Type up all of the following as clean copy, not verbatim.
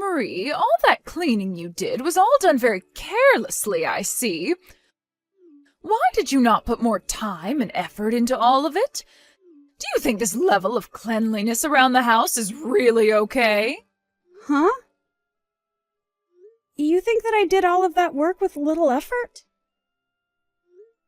Marie, all that cleaning you did was all done very carelessly, I see. Why did you not put more time and effort into all of it? Do you think this level of cleanliness around the house is really okay? Huh? You think that I did all of that work with little effort?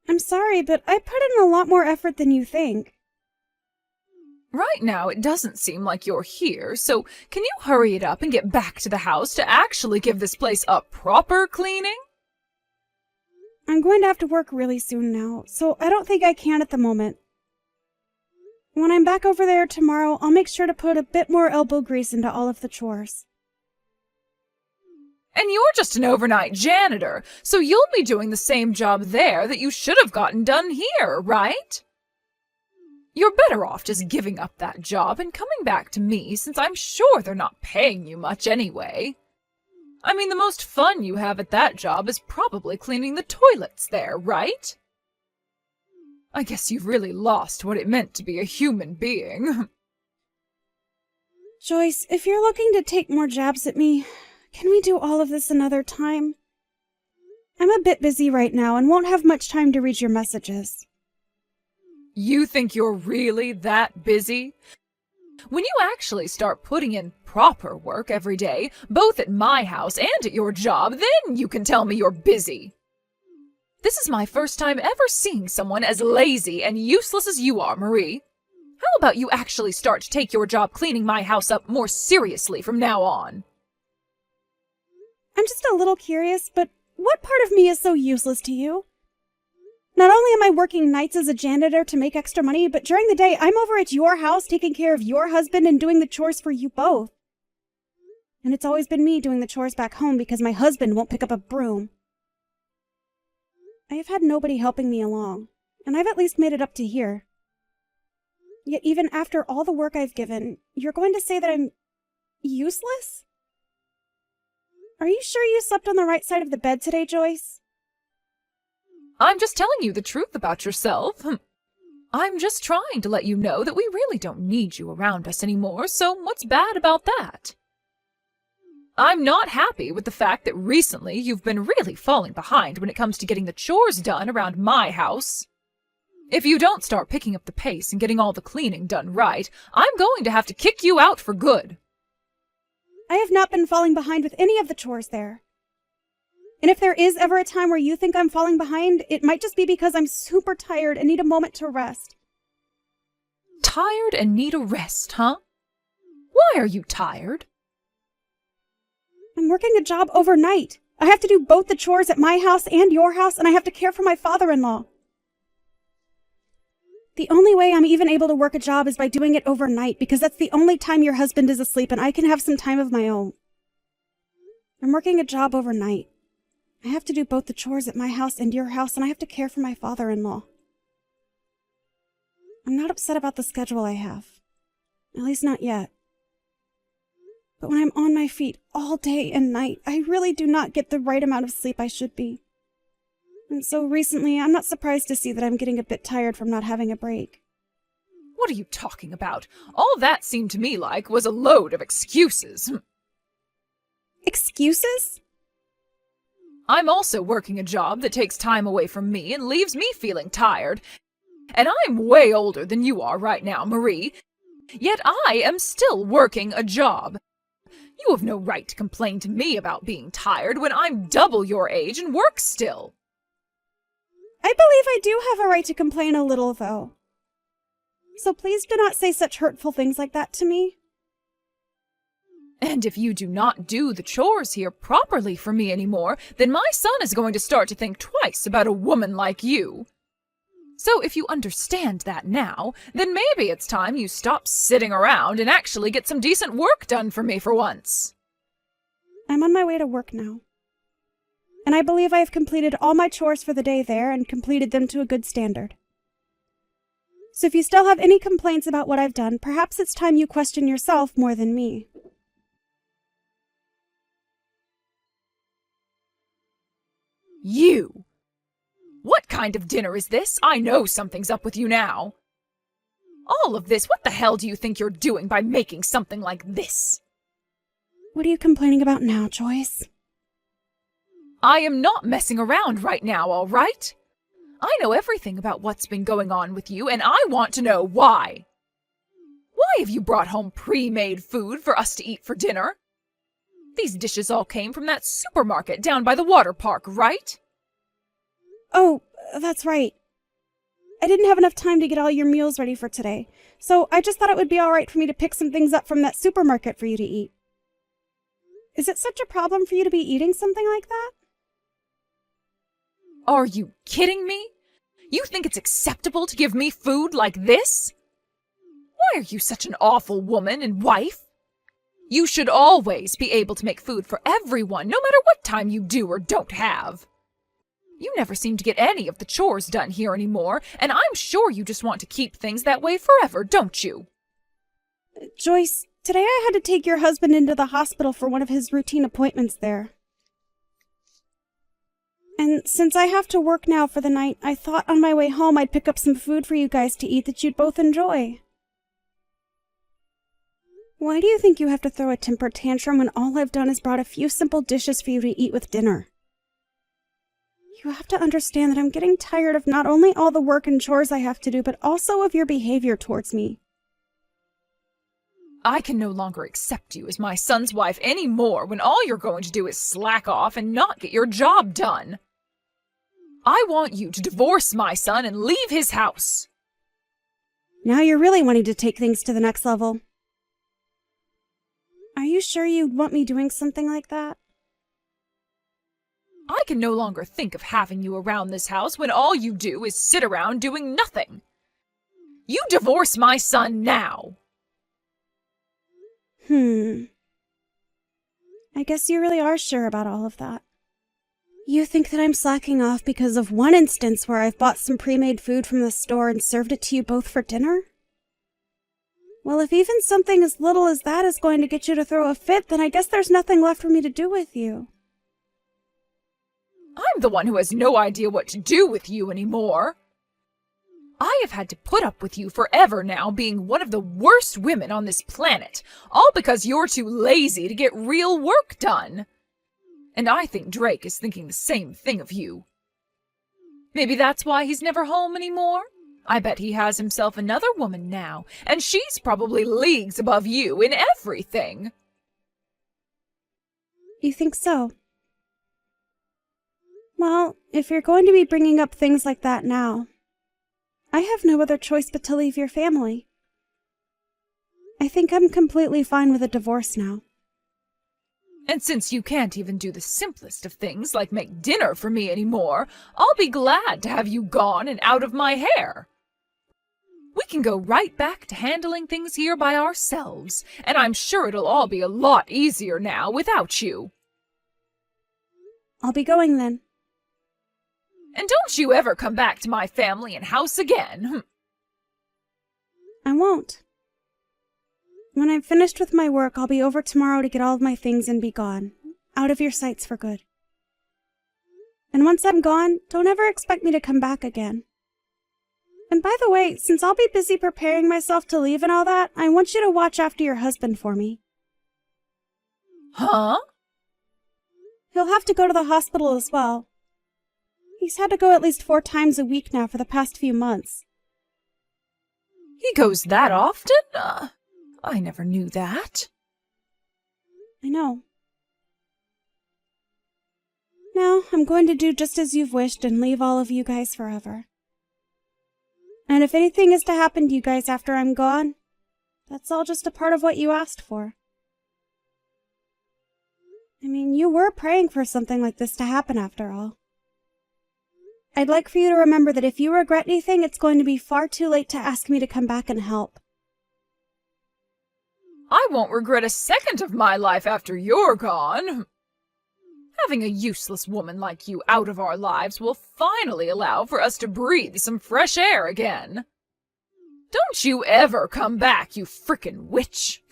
I'm sorry, but I put in a lot more effort than you think. Right now, it doesn't seem like you're here, so can you hurry it up and get back to the house to actually give this place a proper cleaning? I'm going to have to work really soon now, so I don't think I can at the moment. When I'm back over there tomorrow, I'll make sure to put a bit more elbow grease into all of the chores. And you're just an overnight janitor, so you'll be doing the same job there that you should have gotten done here, right? You're better off just giving up that job and coming back to me, since I'm sure they're not paying you much anyway. I mean, the most fun you have at that job is probably cleaning the toilets there, right? I guess you've really lost what it meant to be a human being. Joyce, if you're looking to take more jabs at me, can we do all of this another time? I'm a bit busy right now and won't have much time to read your messages. You think you're really that busy? When you actually start putting in proper work every day, both at my house and at your job, then you can tell me you're busy. This is my first time ever seeing someone as lazy and useless as you are, Marie. How about you actually start to take your job cleaning my house up more seriously from now on? I'm just a little curious, but what part of me is so useless to you? Not only am I working nights as a janitor to make extra money, but during the day I'm over at your house taking care of your husband and doing the chores for you both. And it's always been me doing the chores back home because my husband won't pick up a broom. I have had nobody helping me along, and I've at least made it up to here. Yet even after all the work I've given, you're going to say that I'm useless? Are you sure you slept on the right side of the bed today, Joyce? I'm just telling you the truth about yourself. I'm just trying to let you know that we really don't need you around us anymore, so what's bad about that? I'm not happy with the fact that recently you've been really falling behind when it comes to getting the chores done around my house. If you don't start picking up the pace and getting all the cleaning done right, I'm going to have to kick you out for good. I have not been falling behind with any of the chores there. And if there is ever a time where you think I'm falling behind, it might just be because I'm super tired and need a moment to rest. Tired and need a rest, huh? Why are you tired? I'm working a job overnight. I have to do both the chores at my house and your house, and I have to care for my father-in-law. The only way I'm even able to work a job is by doing it overnight, because that's the only time your husband is asleep and I can have some time of my own. I'm working a job overnight. I have to do both the chores at my house and your house, and I have to care for my father-in-law. I'm not upset about the schedule I have. At least not yet. But when I'm on my feet all day and night, I really do not get the right amount of sleep I should be. And so recently, I'm not surprised to see that I'm getting a bit tired from not having a break. What are you talking about? All that seemed to me like was a load of excuses. Excuses? I'm also working a job that takes time away from me and leaves me feeling tired. And I'm way older than you are right now, Marie. Yet I am still working a job. You have no right to complain to me about being tired when I'm double your age and work still. I believe I do have a right to complain a little, though. So please do not say such hurtful things like that to me. And if you do not do the chores here properly for me anymore, then my son is going to start to think twice about a woman like you. So if you understand that now, then maybe it's time you stop sitting around and actually get some decent work done for me for once. I'm on my way to work now. And I believe I have completed all my chores for the day there and completed them to a good standard. So if you still have any complaints about what I've done, perhaps it's time you question yourself more than me. You! What kind of dinner is this? I know something's up with you now. All of this, what the hell do you think you're doing by making something like this? What are you complaining about now, Joyce? I am not messing around right now, all right? I know everything about what's been going on with you, and I want to know why. Why have you brought home pre-made food for us to eat for dinner? These dishes all came from that supermarket down by the water park, right? Oh, that's right. I didn't have enough time to get all your meals ready for today, so I just thought it would be all right for me to pick some things up from that supermarket for you to eat. Is it such a problem for you to be eating something like that? Are you kidding me? You think it's acceptable to give me food like this? Why are you such an awful woman and wife? You should always be able to make food for everyone, no matter what time you do or don't have. You never seem to get any of the chores done here anymore, and I'm sure you just want to keep things that way forever, don't you? Joyce, today I had to take your husband into the hospital for one of his routine appointments there. And since I have to work now for the night, I thought on my way home I'd pick up some food for you guys to eat that you'd both enjoy. Why do you think you have to throw a temper tantrum when all I've done is brought a few simple dishes for you to eat with dinner? You have to understand that I'm getting tired of not only all the work and chores I have to do, but also of your behavior towards me. I can no longer accept you as my son's wife anymore when all you're going to do is slack off and not get your job done. I want you to divorce my son and leave his house. Now you're really wanting to take things to the next level. Are you sure you'd want me doing something like that? I can no longer think of having you around this house when all you do is sit around doing nothing. You divorce my son now. I guess you really are sure about all of that. You think that I'm slacking off because of one instance where I've bought some pre-made food from the store and served it to you both for dinner? Well, if even something as little as that is going to get you to throw a fit, then I guess there's nothing left for me to do with you. I'm the one who has no idea what to do with you anymore. I have had to put up with you forever now, being one of the worst women on this planet, all because you're too lazy to get real work done. And I think Drake is thinking the same thing of you. Maybe that's why he's never home anymore. I bet he has himself another woman now, and she's probably leagues above you in everything. You think so? Well, if you're going to be bringing up things like that now, I have no other choice but to leave your family. I think I'm completely fine with a divorce now. And since you can't even do the simplest of things like make dinner for me anymore, I'll be glad to have you gone and out of my hair. We can go right back to handling things here by ourselves, and I'm sure it'll all be a lot easier now without you. I'll be going then. And don't you ever come back to my family and house again. I won't. When I'm finished with my work, I'll be over tomorrow to get all of my things and be gone, out of your sights for good. And once I'm gone, don't ever expect me to come back again. And by the way, since I'll be busy preparing myself to leave and all that, I want you to watch after your husband for me. Huh? He'll have to go to the hospital as well. He's had to go at least 4 times a week now for the past few months. He goes that often? I never knew that. I know. Now, I'm going to do just as you've wished and leave all of you guys forever. And if anything is to happen to you guys after I'm gone, that's all just a part of what you asked for. I mean, you were praying for something like this to happen after all. I'd like for you to remember that if you regret anything, it's going to be far too late to ask me to come back and help. I won't regret a second of my life after you're gone. Having a useless woman like you out of our lives will finally allow for us to breathe some fresh air again. Don't you ever come back, you frickin' witch.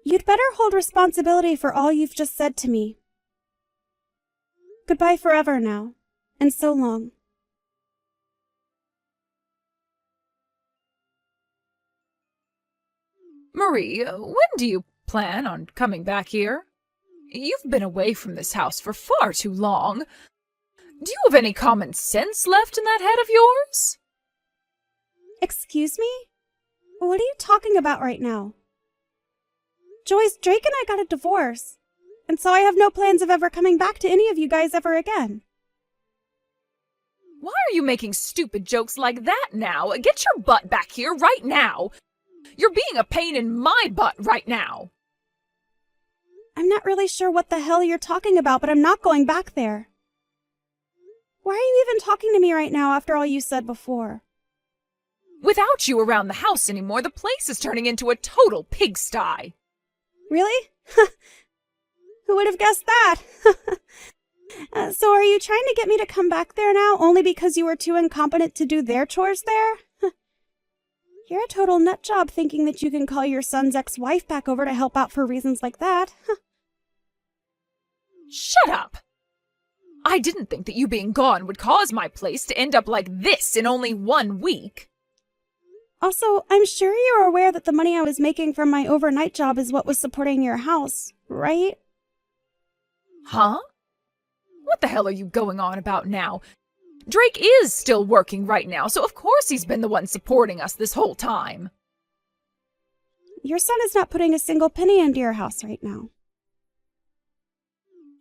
You'd better hold responsibility for all you've just said to me. Goodbye forever now, and so long. Marie, when do you plan on coming back here? You've been away from this house for far too long. Do you have any common sense left in that head of yours? Excuse me? What are you talking about right now? Joyce, Drake and I got a divorce, and so I have no plans of ever coming back to any of you guys ever again. Why are you making stupid jokes like that now? Get your butt back here right now. You're being a pain in my butt right now. I'm not really sure what the hell you're talking about, but I'm not going back there. Why are you even talking to me right now after all you said before? Without you around the house anymore, the place is turning into a total pigsty. Really? Who would have guessed that? So are you trying to get me to come back there now only because you were too incompetent to do their chores there? You're a total nutjob thinking that you can call your son's ex-wife back over to help out for reasons like that. Shut up! I didn't think that you being gone would cause my place to end up like this in only 1 week. Also, I'm sure you're aware that the money I was making from my overnight job is what was supporting your house, right? Huh? What the hell are you going on about now? Drake is still working right now, so of course he's been the one supporting us this whole time. Your son is not putting a single penny into your house right now.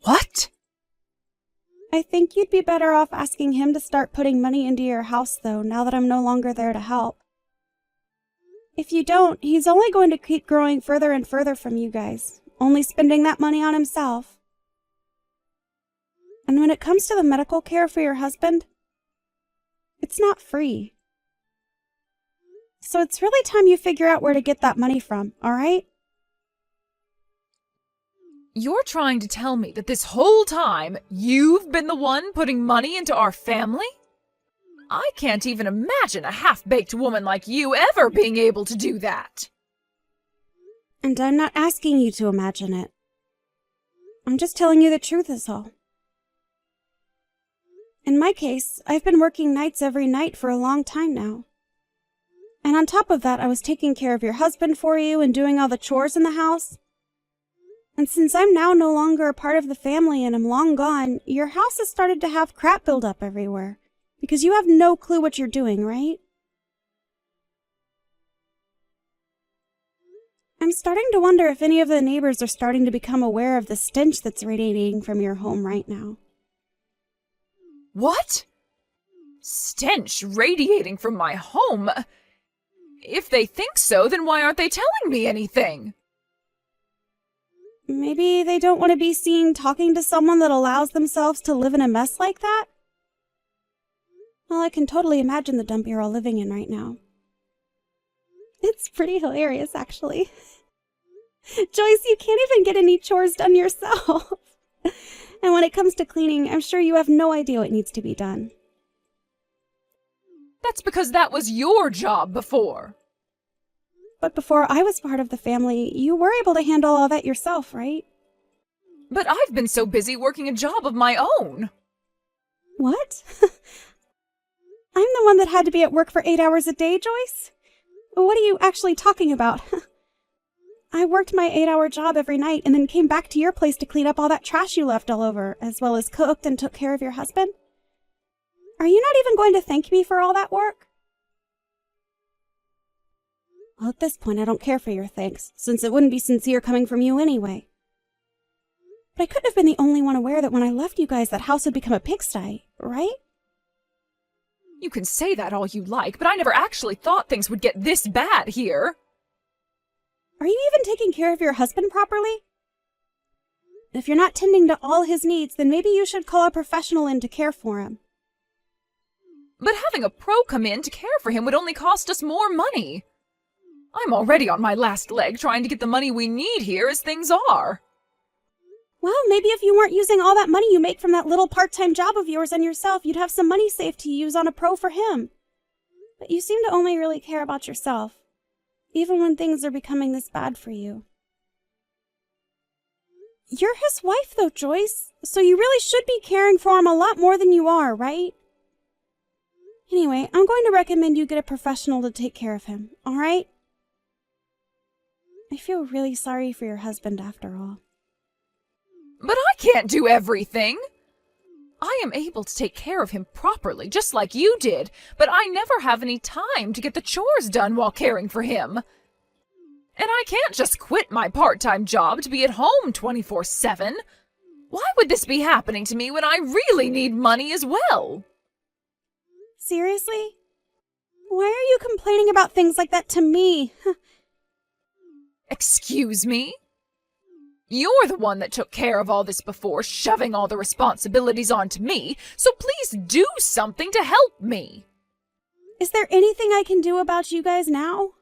What? I think you'd be better off asking him to start putting money into your house, though, now that I'm no longer there to help. If you don't, he's only going to keep growing further and further from you guys, only spending that money on himself. And when it comes to the medical care for your husband, it's not free. So it's really time you figure out where to get that money from, all right? You're trying to tell me that this whole time you've been the one putting money into our family? I can't even imagine a half-baked woman like you ever being able to do that. And I'm not asking you to imagine it. I'm just telling you the truth is all. In my case, I've been working nights every night for a long time now. And on top of that, I was taking care of your husband for you and doing all the chores in the house. And since I'm now no longer a part of the family and am long gone, your house has started to have crap build up everywhere. Because you have no clue what you're doing, right? I'm starting to wonder if any of the neighbors are starting to become aware of the stench that's radiating from your home right now. What? Stench radiating from my home? If they think so, then why aren't they telling me anything? Maybe they don't want to be seen talking to someone that allows themselves to live in a mess like that? Well, I can totally imagine the dump you're all living in right now. It's pretty hilarious, actually. Joyce, you can't even get any chores done yourself. And when it comes to cleaning, I'm sure you have no idea what needs to be done. That's because that was your job before. But before I was part of the family, you were able to handle all that yourself, right? But I've been so busy working a job of my own. What? I'm the one that had to be at work for 8 hours a day, Joyce? What are you actually talking about? I worked my 8-hour job every night and then came back to your place to clean up all that trash you left all over, as well as cooked and took care of your husband. Are you not even going to thank me for all that work? Well, at this point, I don't care for your thanks, since it wouldn't be sincere coming from you anyway. But I couldn't have been the only one aware that when I left you guys, that house would become a pigsty, right? You can say that all you like, but I never actually thought things would get this bad here. Are you even taking care of your husband properly? If you're not tending to all his needs, then maybe you should call a professional in to care for him. But having a pro come in to care for him would only cost us more money. I'm already on my last leg trying to get the money we need here as things are. Well, maybe if you weren't using all that money you make from that little part-time job of yours on yourself, you'd have some money saved to use on a pro for him. But you seem to only really care about yourself, even when things are becoming this bad for you. You're his wife, though, Joyce, so you really should be caring for him a lot more than you are, right? Anyway, I'm going to recommend you get a professional to take care of him, all right? I feel really sorry for your husband after all. But I can't do everything. I am able to take care of him properly, just like you did, but I never have any time to get the chores done while caring for him. And I can't just quit my part-time job to be at home 24/7. Why would this be happening to me when I really need money as well? Seriously? Why are you complaining about things like that to me? Excuse me? You're the one that took care of all this before, shoving all the responsibilities onto me, so please do something to help me. Is there anything I can do about you guys now?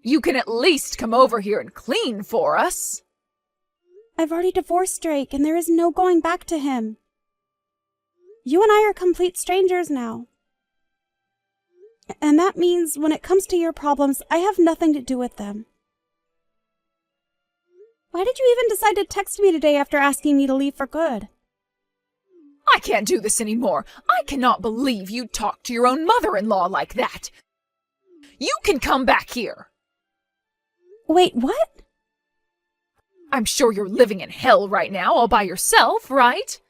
You can at least come over here and clean for us. I've already divorced Drake, and there is no going back to him. You and I are complete strangers now. And that means when it comes to your problems, I have nothing to do with them. Why did you even decide to text me today after asking me to leave for good? I can't do this anymore. I cannot believe you talked to your own mother-in-law like that. You can come back here. Wait, what? I'm sure you're living in hell right now all by yourself, right?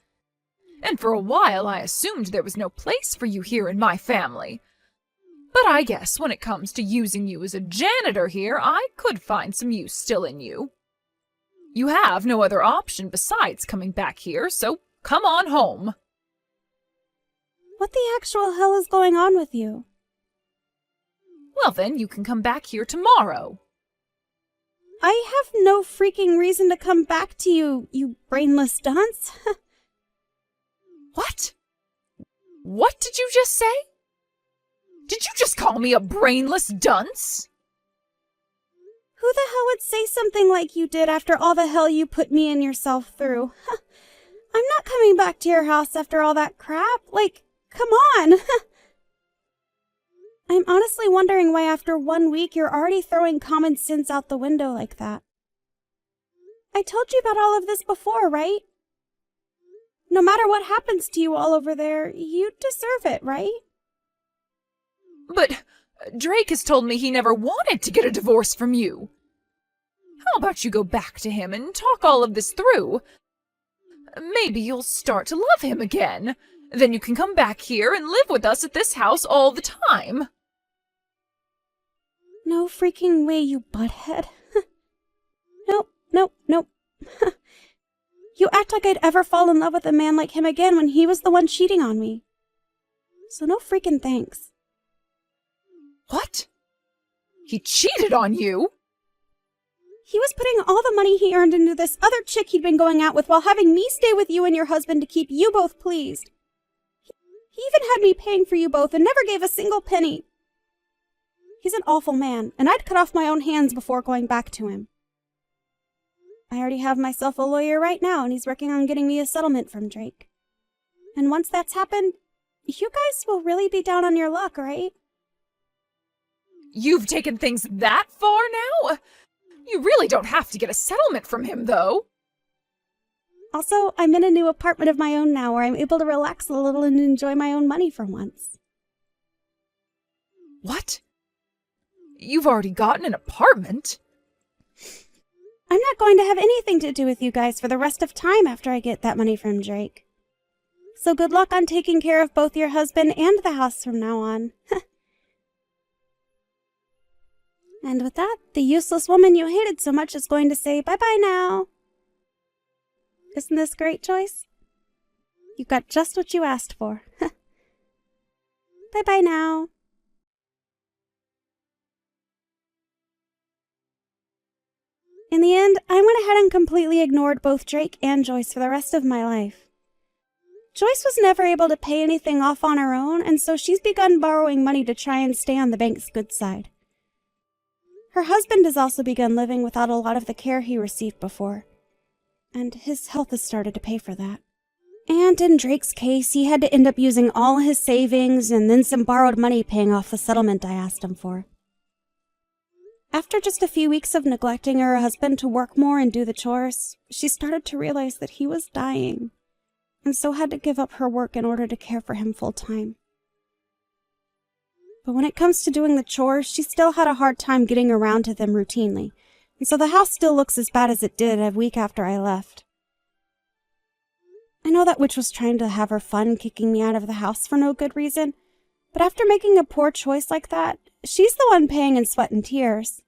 And for a while I assumed there was no place for you here in my family. But I guess when it comes to using you as a janitor here, I could find some use still in you. You have no other option besides coming back here, so come on home. What the actual hell is going on with you? Well then, you can come back here tomorrow. I have no freaking reason to come back to you, you brainless dunce. What? What did you just say? Did you just call me a brainless dunce? Who the hell would say something like you did after all the hell you put me and yourself through? I'm not coming back to your house after all that crap. Like, come on. I'm honestly wondering why after 1 week you're already throwing common sense out the window like that. I told you about all of this before, right? No matter what happens to you all over there, you deserve it, right? But Drake has told me he never wanted to get a divorce from you. How about you go back to him and talk all of this through? Maybe you'll start to love him again. Then you can come back here and live with us at this house all the time. No freaking way, you butthead. Nope, nope, nope. You act like I'd ever fall in love with a man like him again when he was the one cheating on me. So no freaking thanks. What? He cheated on you? He was putting all the money he earned into this other chick he'd been going out with while having me stay with you and your husband to keep you both pleased. He even had me paying for you both and never gave a single penny. He's an awful man, and I'd cut off my own hands before going back to him. I already have myself a lawyer right now, and he's working on getting me a settlement from Drake. And once that's happened, you guys will really be down on your luck, right? You've taken things that far now? You really don't have to get a settlement from him, though. Also, I'm in a new apartment of my own now where I'm able to relax a little and enjoy my own money for once. What? You've already gotten an apartment? I'm not going to have anything to do with you guys for the rest of time after I get that money from Drake. So good luck on taking care of both your husband and the house from now on. And with that, the useless woman you hated so much is going to say bye-bye now. Isn't this great, Joyce? You got just what you asked for. Bye-bye now. In the end, I went ahead and completely ignored both Drake and Joyce for the rest of my life. Joyce was never able to pay anything off on her own, and so she's begun borrowing money to try and stay on the bank's good side. Her husband has also begun living without a lot of the care he received before, and his health has started to pay for that. And in Drake's case, he had to end up using all his savings and then some borrowed money paying off the settlement I asked him for. After just a few weeks of neglecting her husband to work more and do the chores, she started to realize that he was dying, and so had to give up her work in order to care for him full time. But when it comes to doing the chores, she still had a hard time getting around to them routinely, and so the house still looks as bad as it did a week after I left. I know that witch was trying to have her fun kicking me out of the house for no good reason, but after making a poor choice like that, she's the one paying in sweat and tears.